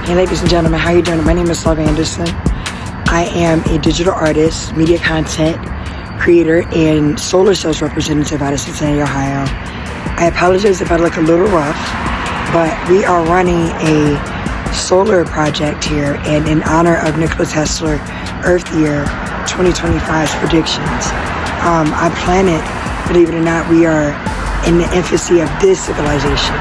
Hey ladies and gentlemen, how you doing? My name is Love Anderson. I am a digital artist, media content creator, and solar sales representative out of Cincinnati, Ohio. I apologize if I look a little rough, but we are running a solar project here, and in honor of Nikola Tesla Earth Year 2025's predictions. Our planet, believe it or not, we are in the infancy of this civilization,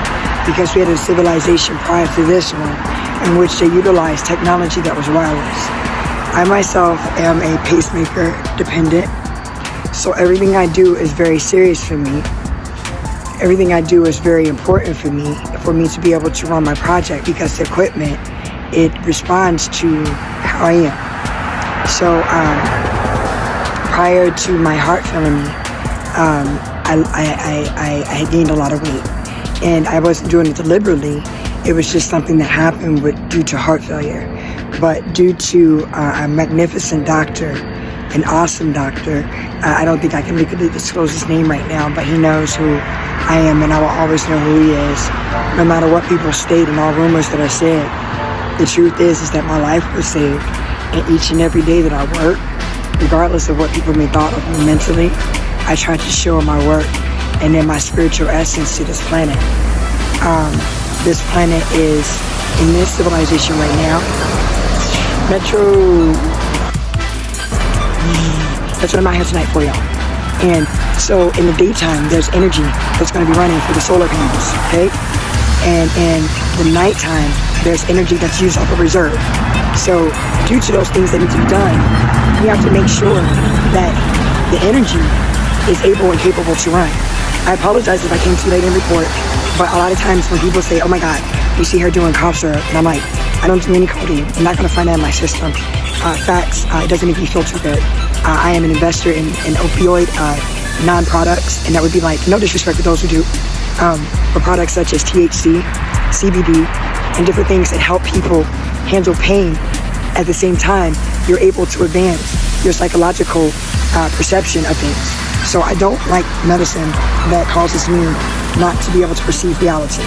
because we had a civilization prior to this one in which they utilized technology that was wireless. I myself am a pacemaker dependent, so everything I do is very serious for me. Everything I do is very important for me to be able to run my project, because the equipment, it responds to how I am. So prior to my heart failing me, I had gained a lot of weight, and I wasn't doing it deliberately. It was just something that happened due to heart failure. But due to a magnificent doctor, an awesome doctor, I don't think I can legally disclose his name right now, but he knows who I am, and I will always know who he is, no matter what people state and all rumors that are said. The truth is that my life was saved, and each and every day that I work, regardless of what people may thought of me mentally, I try to show my work and then my spiritual essence to this planet. This planet is in this civilization right now. Metro. That's what I'm out here tonight for, y'all. And so in the daytime, there's energy that's going to be running for the solar panels, okay? And in the nighttime, there's energy that's used off of reserve. So due to those things that need to be done, we have to make sure that the energy is able and capable to run. I apologize if I came too late in report, but a lot of times when people say, oh my God, you see her doing cough syrup, and I'm like, I don't do any codeine. I'm not going to find that in my system. Facts, it doesn't make me feel too good. I am an investor in opioid non-products, and that would be like, no disrespect to those who do, but products such as THC, CBD, and different things that help people handle pain. At the same time, you're able to advance your psychological perception of things. So I don't like medicine that causes me not to be able to perceive reality.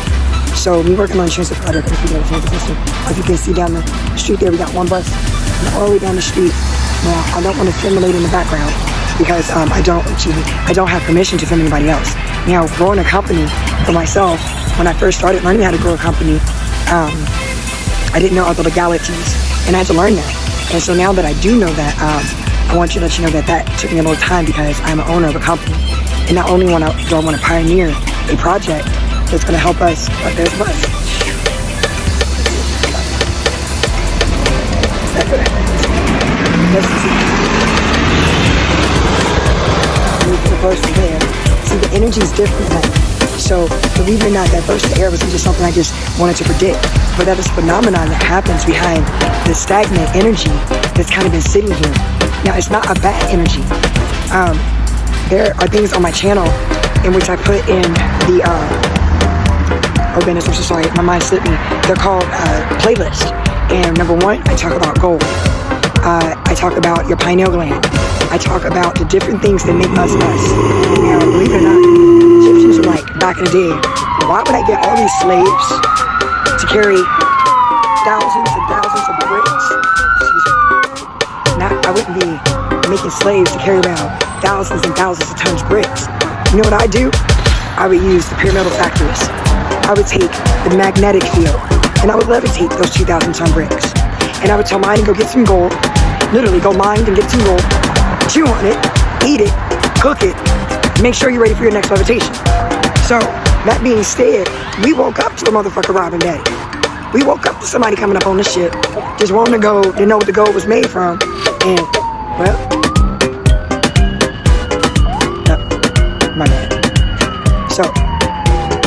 So me working on insurance provider, if you can see down the street there, we got one bus all the way down the street. Now, I don't want to simulate in the background because I don't have permission to film anybody else. Now, growing a company for myself, when I first started learning how to grow a company, I didn't know all the legalities, and I had to learn that. And so now that I do know that, I want you to let you know that that took me a little time, because I'm an owner of a company. And not only do I want to pioneer a project that's going to help us, but there's bus. The person there. See, the energy is different now. So believe it or not, that burst of air wasn't just something I just wanted to predict, but that is a phenomenon that happens behind the stagnant energy that's kind of been sitting here. Now, it's not a bad energy. There are things on my channel in which I put in the, oh goodness, I'm so sorry, my mind slipped me. They're called playlists. And number one, I talk about gold. I talk about your pineal gland. I talk about the different things that make us us. Now, believe it or not, Egyptians were like, back in the day, why would I get all these slaves to carry thousands and thousands of bricks? I wouldn't be making slaves to carry around thousands and thousands of tons of bricks. You know what I do? I would use the pyramidal factories. I would take the magnetic field, and I would levitate those 2,000 ton bricks. And I would tell mine to go get some gold, literally go mine and get some gold, chew on it, eat it, cook it, make sure you're ready for your next levitation. So, that being said, we woke up to the motherfucker robbing daddy. We woke up to somebody coming up on the ship, just wanting to go, didn't know what the gold was made from, and, well, my bad. So,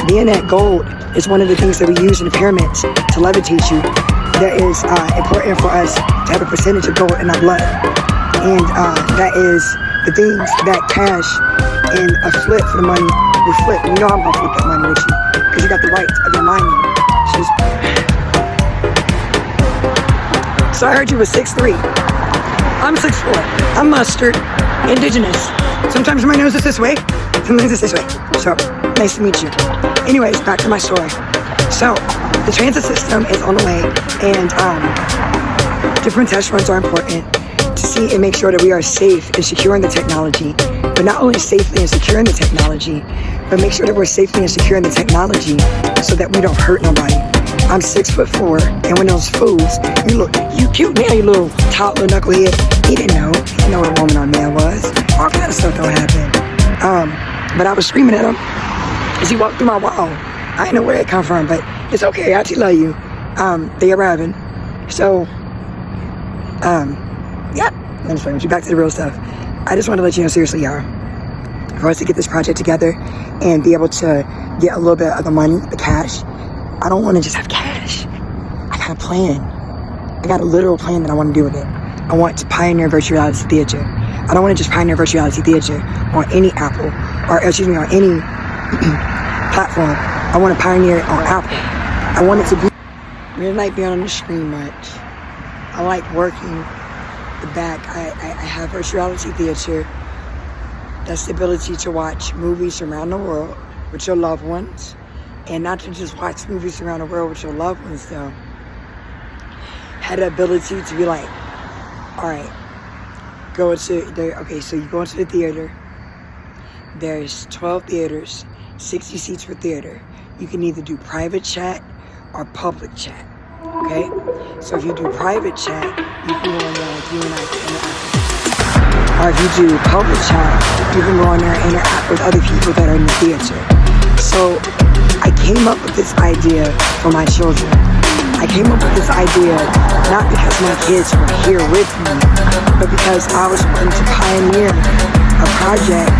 being that gold is one of the things that we use in the pyramids to levitate you. That is important for us to have a percentage of gold in our blood. And that is the things that cash in a flip for the money will flip. You know I'm going to flip that money with you, because you got the right of your mind. So I heard you were 6'3". I'm 6'4". I'm mustard, indigenous. Sometimes my nose is this way, sometimes it's this way. So, nice to meet you. Anyways, back to my story. So, the transit system is on the way, and different test runs are important to see and make sure that we are safe and secure in the technology. But not only safely and secure in the technology, but make sure that we're safely and secure in the technology so that we don't hurt nobody. I'm 6'4", and when those fools, you cute man, you little toddler knucklehead, he didn't know what a woman or a man was. All kind of stuff don't happen. But I was screaming at him as he walked through my wall. I didn't know where it come from, but it's okay. I actually love you. They arriving. So, yeah. I'm just playing. Back to the real stuff. I just want to let you know, seriously, y'all, for us to get this project together and be able to get a little bit of the money, the cash, I don't want to just have cash. I got a plan. I got a literal plan that I want to do with it. I want to pioneer virtual reality theater. I don't want to just pioneer virtual reality theater on any Apple, or excuse me, on any platform. I want to pioneer it on Apple. I want it to be. I really like being on the screen much. I like working the back. I have virtual reality theater. That's the ability to watch movies from around the world with your loved ones. And not to just watch movies around the world with your loved ones, though. Had the ability to be like, all right, okay, so you go into the theater. There's 12 theaters, 60 seats per theater. You can either do private chat or public chat, okay? So if you do private chat, you can go in there like you and I can interact. Or if you do public chat, you can go in there and interact with other people that are in the theater. So I came up with this idea for my children. I came up with this idea not because my kids were here with me, but because I was wanting to pioneer a project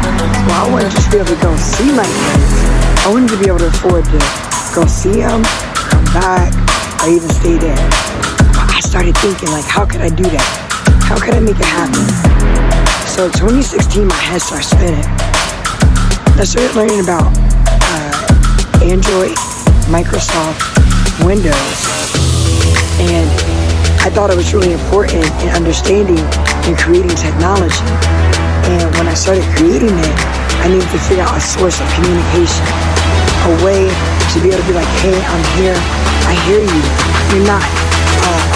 where I wanted to just be able to go see my kids. I wanted to be able to afford to go see them, come back, or even stay there. But I started thinking, like, how could I do that? How could I make it happen? So 2016, my head started spinning. I started learning about Android, Microsoft, Windows, and I thought it was really important in understanding and creating technology. And when I started creating it, I needed to figure out a source of communication, a way to be able to be like, hey, I'm here, I hear you, you're not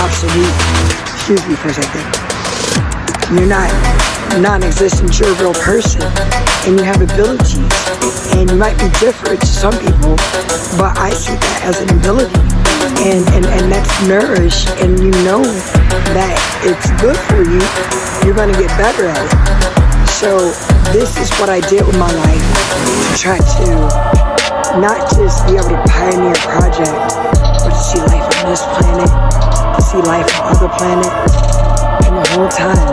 obsolete, excuse me for a second, you're not non-existent, you're a real person, and you have abilities, and you might be different to some people, but I see that as an ability, and that's nourished, and you know that it's good for you, you're going to get better at it. So this is what I did with my life, to try to not just be able to pioneer a project, but to see life on this planet, to see life on other planets, and the whole time,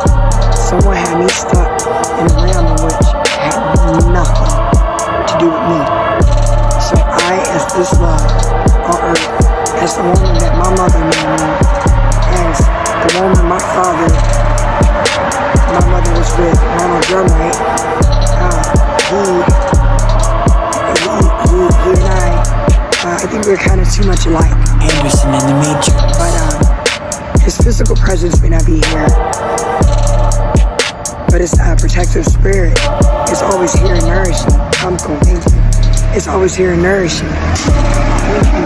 someone had me stuck in a realm in which had nothing to do with me. So I, as this love on earth, as the woman that my mother made me, as the woman my mother was with, Ronald Drumright, he and I think we're kind of too much alike. Anderson in the Matrix. But his physical presence may not be here, but his protective spirit is always here and nourishing. I'm cool, thank you. It's always here and nourishing. Thank you.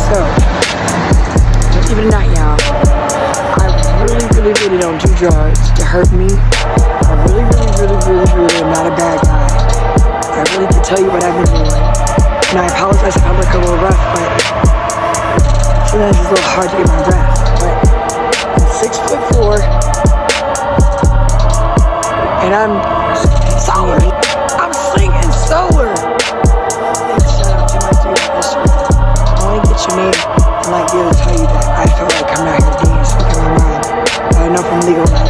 So, even not, y'all, I really don't do drugs to hurt me. I really am not a bad guy. I really can tell you what I've been doing. And I apologize if I look a little rough, but sometimes it's a little hard to get my breath. But I'm 6'4", and I'm solar. I'm singing solar. And shout out to my dear listener. I want to get your name and like be able to tell you that I feel like I'm out here dating, speaking my mind. I know from legal life.